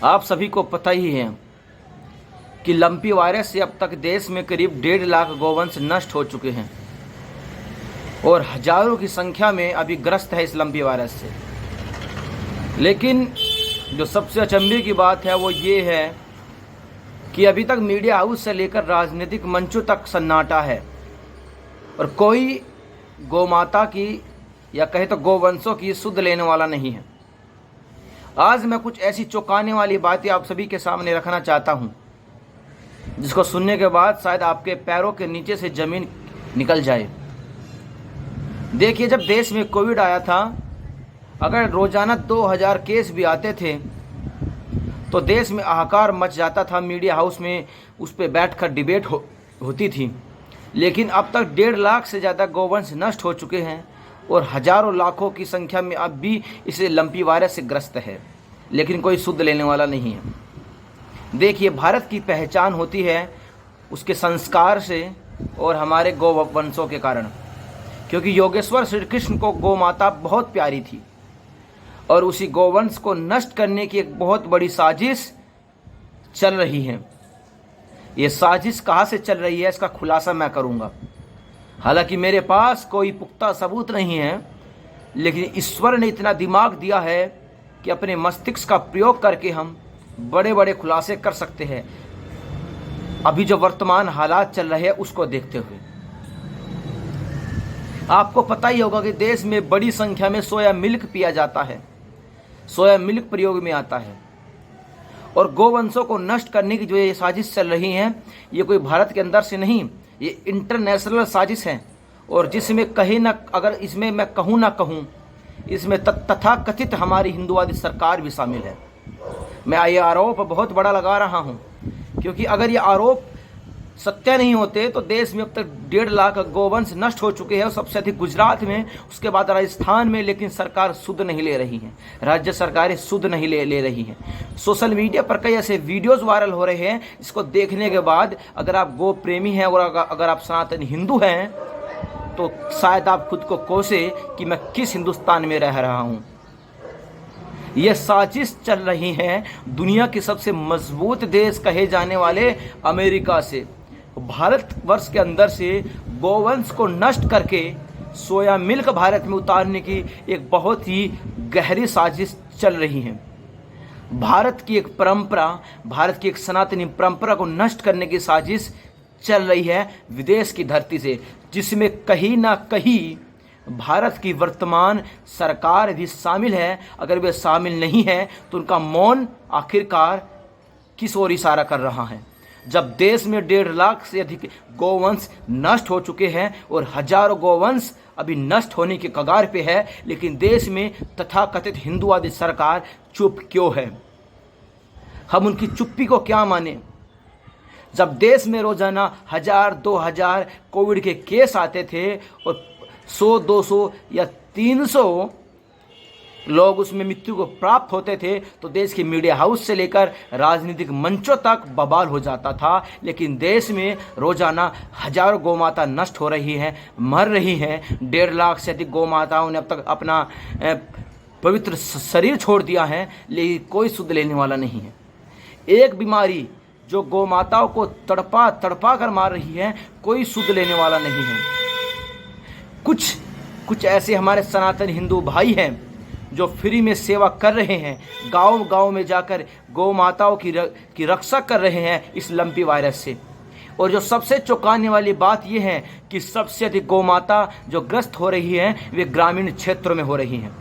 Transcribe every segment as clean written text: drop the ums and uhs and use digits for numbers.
आप सभी को पता ही है कि लंपी वायरस से अब तक देश में करीब 1.5 लाख गौवंश नष्ट हो चुके हैं और हजारों की संख्या में अभी ग्रस्त है इस लंपी वायरस से। लेकिन जो सबसे अचंभे की बात है वो ये है कि अभी तक मीडिया हाउस से लेकर राजनीतिक मंचों तक सन्नाटा है और कोई गौमाता की या कहे तो गौवंशों की सुध लेने वाला नहीं है। आज मैं कुछ ऐसी चौंकाने वाली बातें आप सभी के सामने रखना चाहता हूं जिसको सुनने के बाद शायद आपके पैरों के नीचे से जमीन निकल जाए। देखिए, जब देश में कोविड आया था, अगर रोजाना 2000 केस भी आते थे तो देश में हाहाकार मच जाता था। मीडिया हाउस में उस पर बैठकर डिबेट होती थी। लेकिन अब तक 1.5 लाख से ज़्यादा गौवंश नष्ट हो चुके हैं और हजारों लाखों की संख्या में अब भी इसे लंपी वायरस से ग्रस्त है, लेकिन कोई सुध लेने वाला नहीं है। देखिए, भारत की पहचान होती है उसके संस्कार से और हमारे गौवंशों के कारण, क्योंकि योगेश्वर श्री कृष्ण को गौ माता बहुत प्यारी थी और उसी गौवंश को नष्ट करने की एक बहुत बड़ी साजिश चल रही है। ये साजिश कहाँ से चल रही है इसका खुलासा मैं करूँगा। हालांकि मेरे पास कोई पुख्ता सबूत नहीं है, लेकिन ईश्वर ने इतना दिमाग दिया है कि अपने मस्तिष्क का प्रयोग करके हम बड़े बड़े खुलासे कर सकते हैं अभी जो वर्तमान हालात चल रहे हैं उसको देखते हुए। आपको पता ही होगा कि देश में बड़ी संख्या में सोया मिल्क पिया जाता है, सोया मिल्क प्रयोग में आता है और गौवंशों को नष्ट करने की जो ये साजिश चल रही है, ये कोई भारत के अंदर से नहीं, ये इंटरनेशनल साजिश है। और जिसमें कहीं ना, अगर इसमें मैं कहूँ ना कहूँ, इसमें तथाकथित हमारी हिंदुवादी सरकार भी शामिल है। मैं ये आरोप बहुत बड़ा लगा रहा हूँ क्योंकि अगर ये आरोप सत्य नहीं होते तो देश में अब तक 1.5 लाख गौवंश नष्ट हो चुके हैं, और सबसे अधिक गुजरात में, उसके बाद राजस्थान में। लेकिन सरकार सुध नहीं ले रही है, राज्य सरकारें सुध नहीं ले रही हैं। सोशल मीडिया पर कई ऐसे वीडियोस वायरल हो रहे हैं जिसको देखने के बाद अगर आप गौ प्रेमी हैं और अगर आप सनातन हिंदू हैं तो शायद आप खुद को कोसे कि मैं किस हिंदुस्तान में रह रहा हूँ। यह साजिश चल रही है दुनिया के सबसे मजबूत देश कहे जाने वाले अमेरिका से। भारतवर्ष के अंदर से गौवंश को नष्ट करके सोया मिल्क भारत में उतारने की एक बहुत ही गहरी साजिश चल रही है। भारत की एक परंपरा, भारत की एक सनातनी परंपरा को नष्ट करने की साजिश चल रही है विदेश की धरती से, जिसमें कहीं ना कहीं भारत की वर्तमान सरकार भी शामिल है। अगर वे शामिल नहीं है तो उनका मौन आखिरकार किस ओर इशारा कर रहा है। जब देश में 1.5 लाख से अधिक गौवंश नष्ट हो चुके हैं और हजारों गौवंश अभी नष्ट होने के कगार पे है, लेकिन देश में तथाकथित हिंदुवादी सरकार चुप क्यों है? हम उनकी चुप्पी को क्या माने? जब देश में रोजाना 1000-2000 कोविड के केस आते थे और 100-200 या 300 लोग उसमें मृत्यु को प्राप्त होते थे तो देश के मीडिया हाउस से लेकर राजनीतिक मंचों तक बवाल हो जाता था। लेकिन देश में रोजाना हजारों गौमाता नष्ट हो रही हैं, मर रही हैं। 1.5 लाख से अधिक गौमाताओं ने अब तक अपना पवित्र शरीर छोड़ दिया है, लेकिन कोई सुध लेने वाला नहीं है। एक बीमारी जो गौमाताओं को तड़पा तड़पा कर मार रही है, कोई सुध लेने वाला नहीं है। कुछ ऐसे हमारे सनातन हिंदू भाई हैं जो फ्री में सेवा कर रहे हैं, गांव गांव में जाकर गौ माताओं की रक्षा कर रहे हैं इस लंपी वायरस से। और जो सबसे चौंकाने वाली बात यह है कि सबसे अधिक गौ माता जो ग्रस्त हो रही हैं वे ग्रामीण क्षेत्रों में हो रही हैं।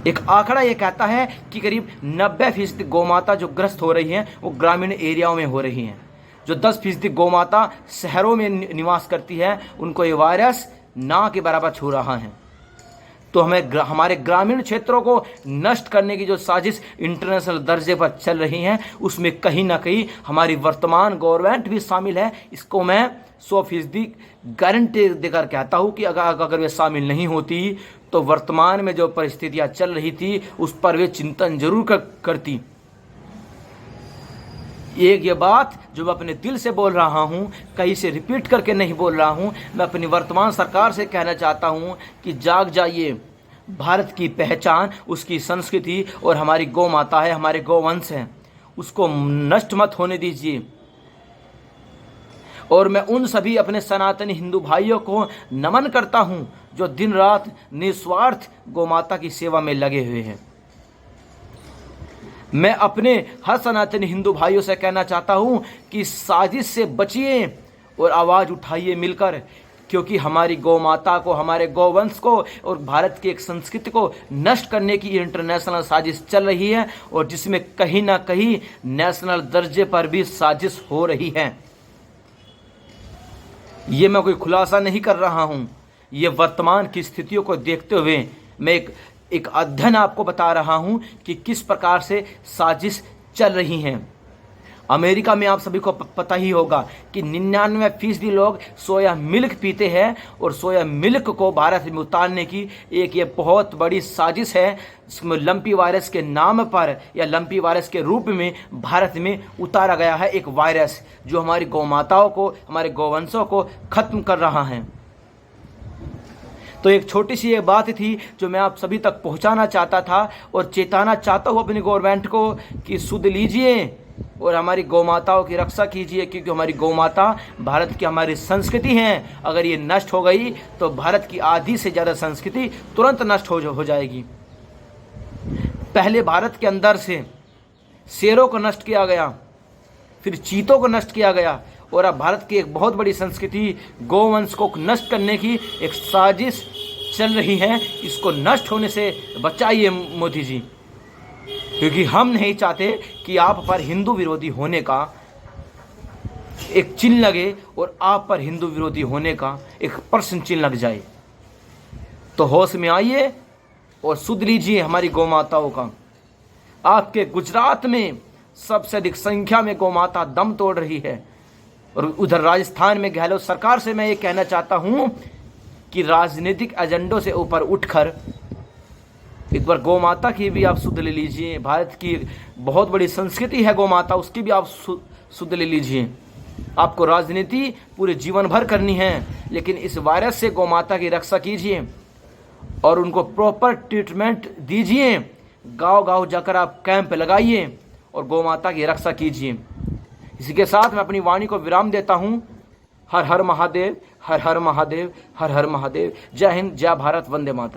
एक आंकड़ा ये कहता है कि करीब 90% गौ माता जो ग्रस्त हो रही हैं वो ग्रामीण एरियाओं में हो रही हैं। जो 10% गौ माता शहरों में निवास करती है उनको ये वायरस ना के बराबर छू रहा है। तो हमें हमारे ग्रामीण क्षेत्रों को नष्ट करने की जो साजिश इंटरनेशनल दर्जे पर चल रही है उसमें कहीं ना कहीं हमारी वर्तमान गवर्नमेंट भी शामिल है। इसको मैं 100% गारंटी देकर कहता हूँ कि अगर वे शामिल नहीं होती तो वर्तमान में जो परिस्थितियाँ चल रही थी उस पर वे चिंतन जरूर करती। एक ये बात जो मैं अपने दिल से बोल रहा हूँ, कहीं से रिपीट करके नहीं बोल रहा हूँ, मैं अपनी वर्तमान सरकार से कहना चाहता हूँ कि जाग जाइए। भारत की पहचान उसकी संस्कृति और हमारी गौ माता है, हमारे गौवंश हैं। उसको नष्ट मत होने दीजिए। और मैं उन सभी अपने सनातनी हिंदू भाइयों को नमन करता हूं जो दिन रात निस्वार्थ गौमाता की सेवा में लगे हुए हैं। मैं अपने हर सनातनी हिंदू भाइयों से कहना चाहता हूं कि साजिश से बचिए और आवाज उठाइए मिलकर, क्योंकि हमारी गौमाता को, हमारे गौवंश को और भारत की एक संस्कृति को नष्ट करने की इंटरनेशनल साजिश चल रही है, और जिसमें कहीं ना कहीं नेशनल दर्जे पर भी साजिश हो रही है। ये मैं कोई खुलासा नहीं कर रहा हूं, ये वर्तमान की स्थितियों को देखते हुए मैं एक अध्ययन आपको बता रहा हूं कि किस प्रकार से साजिश चल रही हैं। अमेरिका में आप सभी को पता ही होगा कि 99% लोग सोया मिल्क पीते हैं, और सोया मिल्क को भारत में उतारने की एक ये बहुत बड़ी साजिश है। इसमें लंपी वायरस के नाम पर या लंपी वायरस के रूप में भारत में उतारा गया है एक वायरस जो हमारी गौमाताओं को, हमारे गौवंशों को खत्म कर रहा है। तो एक छोटी सी ये बात थी जो मैं आप सभी तक पहुंचाना चाहता था और चेताना चाहता हूं अपनी गवर्नमेंट को कि सुध लीजिए और हमारी गौमाताओं की रक्षा कीजिए, क्योंकि हमारी गौमाता भारत की हमारी संस्कृति है। अगर ये नष्ट हो गई तो भारत की आधी से ज़्यादा संस्कृति तुरंत नष्ट हो जाएगी। पहले भारत के अंदर से शेरों को नष्ट किया गया, फिर चीतों को नष्ट किया गया, और अब भारत की एक बहुत बड़ी संस्कृति गौवंश को नष्ट करने की एक साजिश चल रही है। इसको नष्ट होने से बचाइए मोदी जी, क्योंकि हम नहीं चाहते कि आप पर हिंदू विरोधी होने का एक चिन्ह लगे और आप पर हिंदू विरोधी होने का एक प्रश्न चिन्ह लग जाए। तो होश में आइए और सुध लीजिए हमारी गौमाताओं का। आपके गुजरात में सबसे अधिक संख्या में गौमाता दम तोड़ रही है, और उधर राजस्थान में गहलोत सरकार से मैं ये कहना चाहता हूं कि राजनीतिक एजेंडों से ऊपर उठकर एक बार गौमाता की भी आप सुध ले लीजिए। भारत की बहुत बड़ी संस्कृति है गौमाता, उसकी भी आप सुध ले लीजिए। आपको राजनीति पूरे जीवन भर करनी है, लेकिन इस वायरस से गौमाता की रक्षा कीजिए और उनको प्रॉपर ट्रीटमेंट दीजिए। गांव-गांव जाकर आप कैंप लगाइए और गौमाता की रक्षा कीजिए। इसी के साथ मैं अपनी वाणी को विराम देता हूं। हर हर महादेव, हर हर महादेव, हर हर महादेव। जय हिंद, जय भारत, वंदे मातरम।